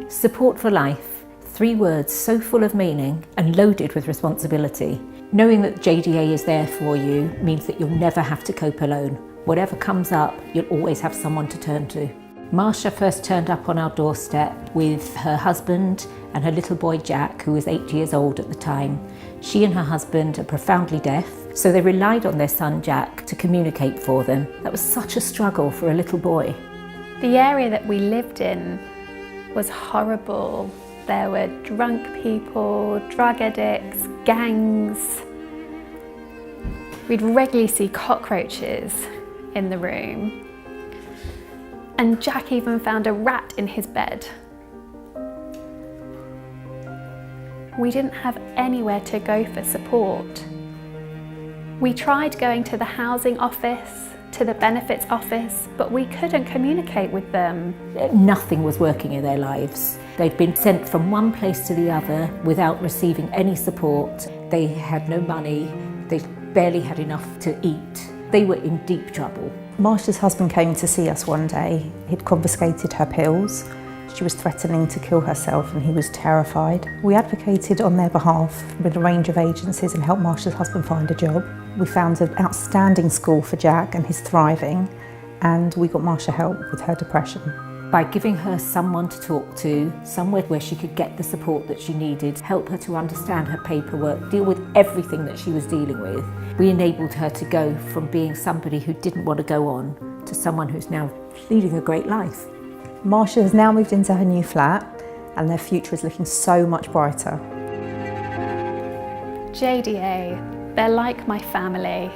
Support for life, 3 words so full of meaning and loaded with responsibility. Knowing that JDA is there for you means that you'll never have to cope alone. Whatever comes up, you'll always have someone to turn to. Marsha first turned up on our doorstep with her husband and her little boy Jack, who was 8 years old at the time. She and her husband are profoundly deaf, so they relied on their son Jack to communicate for them. That was such a struggle for a little boy. The area that we lived in was horrible. There were drunk people, drug addicts, gangs. We'd regularly see cockroaches in the room. And Jack even found a rat in his bed. We didn't have anywhere to go for support. We tried going to the housing office, to the benefits office, but we couldn't communicate with them. Nothing was working in their lives. They'd been sent from one place to the other without receiving any support. They had no money. They barely had enough to eat. They were in deep trouble. Marsha's husband came to see us one day. He'd confiscated her pills. She was threatening to kill herself and he was terrified. We advocated on their behalf with a range of agencies and helped Marsha's husband find a job. We found an outstanding school for Jack and he's thriving, and we got Marsha help with her depression. By giving her someone to talk to, somewhere where she could get the support that she needed, help her to understand her paperwork, deal with everything that she was dealing with, we enabled her to go from being somebody who didn't want to go on to someone who's now leading a great life. Marsha has now moved into her new flat and their future is looking so much brighter. JDA, they're like my family.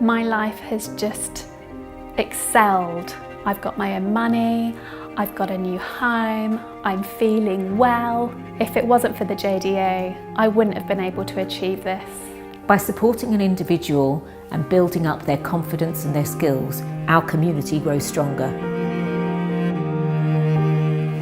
My life has just excelled. I've got my own money, I've got a new home, I'm feeling well. If it wasn't for the JDA, I wouldn't have been able to achieve this. By supporting an individual and building up their confidence and their skills, our community grows stronger.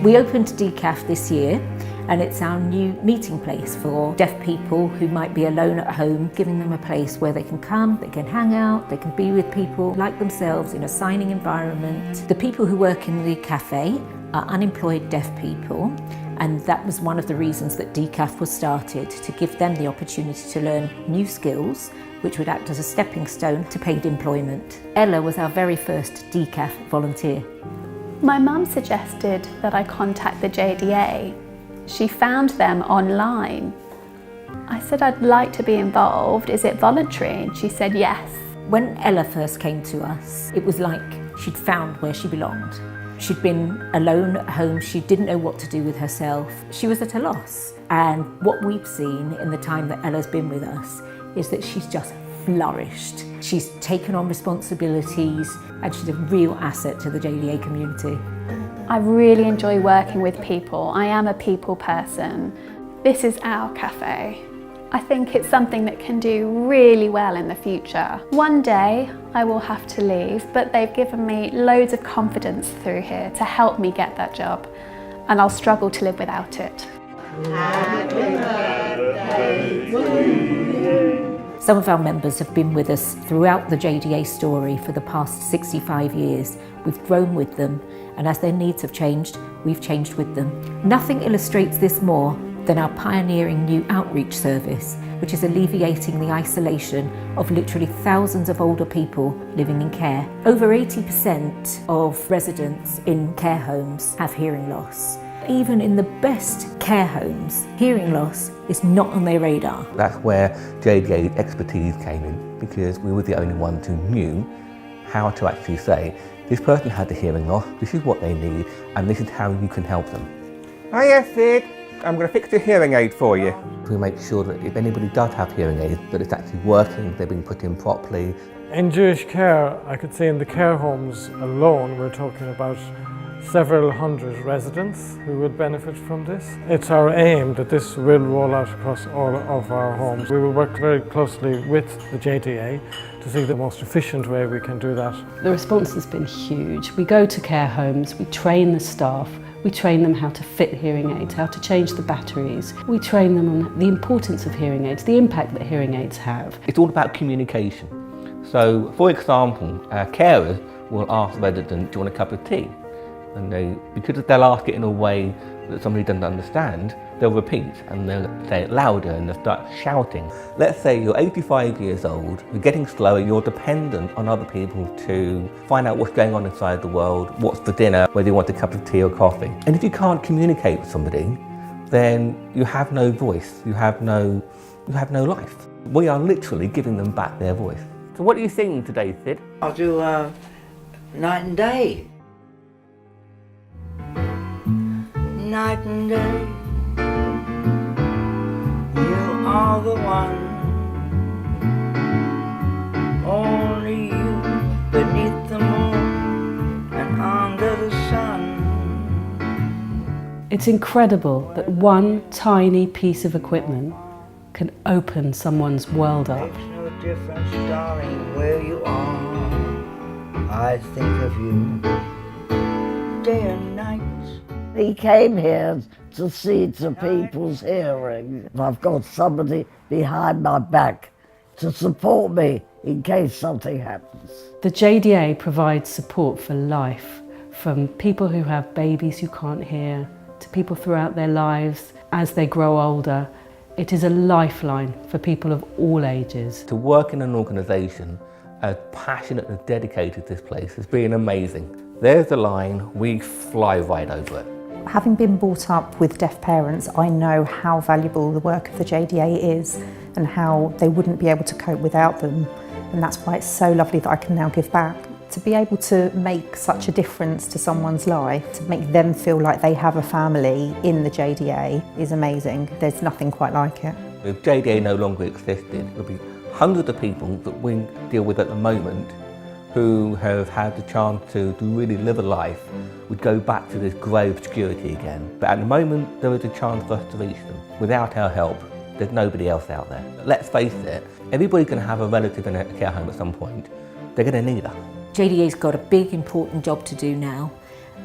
We opened DCAF this year, and it's our new meeting place for deaf people who might be alone at home, giving them a place where they can come, they can hang out, they can be with people like themselves in a signing environment. The people who work in the cafe are unemployed deaf people, and that was one of the reasons that DCAF was started, to give them the opportunity to learn new skills which would act as a stepping stone to paid employment. Ella was our very first DCAF volunteer. My mum suggested that I contact the JDA. She found them online. I said I'd like to be involved. Is it voluntary? And she said yes. When Ella first came to us, it was like she'd found where she belonged. She'd been alone at home, she didn't know what to do with herself. She was at a loss. And what we've seen in the time that Ella's been with us is that she's just flourished. She's taken on responsibilities and she's a real asset to the JDA community. I really enjoy working with people. I am a people person. This is our cafe. I think it's something that can do really well in the future. One day I will have to leave, but they've given me loads of confidence through here to help me get that job, and I'll struggle to live without it. Happy birthday to you. Some of our members have been with us throughout the JDA story for the past 65 years. We've grown with them, and as their needs have changed, we've changed with them. Nothing illustrates this more than our pioneering new outreach service, which is alleviating the isolation of literally thousands of older people living in care. Over 80% of residents in care homes have hearing loss. Even in the best care homes, hearing loss is not on their radar. That's where JDA's expertise came in, because we were the only ones who knew how to actually say, this person had a hearing loss, this is what they need, and this is how you can help them. Hiya Sid, I'm going to fix your hearing aid for you. We make sure that if anybody does have hearing aids, that it's actually working, they're being put in properly. In Jewish care, I could say in the care homes alone, we're talking about several hundred residents who would benefit from this. It's our aim that this will roll out across all of our homes. We will work very closely with the JDA to see the most efficient way we can do that. The response has been huge. We go to care homes, we train the staff, we train them how to fit hearing aids, how to change the batteries. We train them on the importance of hearing aids, the impact that hearing aids have. It's all about communication. So, for example, carers will ask residents, do you want a cup of tea? And because they'll ask it in a way that somebody doesn't understand, they'll repeat and they'll say it louder and they'll start shouting. Let's say you're 85 years old, you're getting slower, you're dependent on other people to find out what's going on inside the world, what's for dinner, whether you want a cup of tea or coffee. And if you can't communicate with somebody, then you have no voice, you have no life. We are literally giving them back their voice. So what are you singing today, Sid? I'll do Night and Day. Night and day, you are the one, only you beneath the moon and under the sun. It's incredible that one tiny piece of equipment can open someone's world up. Makes no difference, darling, where you are. I think of you day and night. He came here to see to people's hearing. I've got somebody behind my back to support me in case something happens. The JDA provides support for life, from people who have babies who can't hear, to people throughout their lives as they grow older. It is a lifeline for people of all ages. To work in an organisation as passionate and dedicated to this place has been amazing. There's the line, we fly right over it. Having been brought up with deaf parents, I know how valuable the work of the JDA is and how they wouldn't be able to cope without them. And that's why it's so lovely that I can now give back. To be able to make such a difference to someone's life, to make them feel like they have a family in the JDA is amazing. There's nothing quite like it. If JDA no longer existed, there'll be hundreds of people that we deal with at the moment who have had the chance to really live a life would go back to this grey obscurity again. But at the moment, there is a chance for us to reach them. Without our help, there's nobody else out there. Let's face it, everybody's going to have a relative in a care home at some point. They're going to need us. JDA's got a big, important job to do now.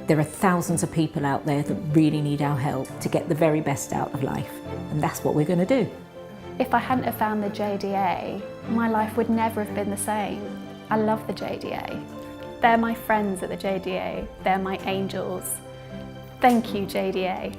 There are thousands of people out there that really need our help to get the very best out of life. And that's what we're going to do. If I hadn't have found the JDA, my life would never have been the same. I love the JDA. They're my friends at the JDA. They're my angels. Thank you, JDA.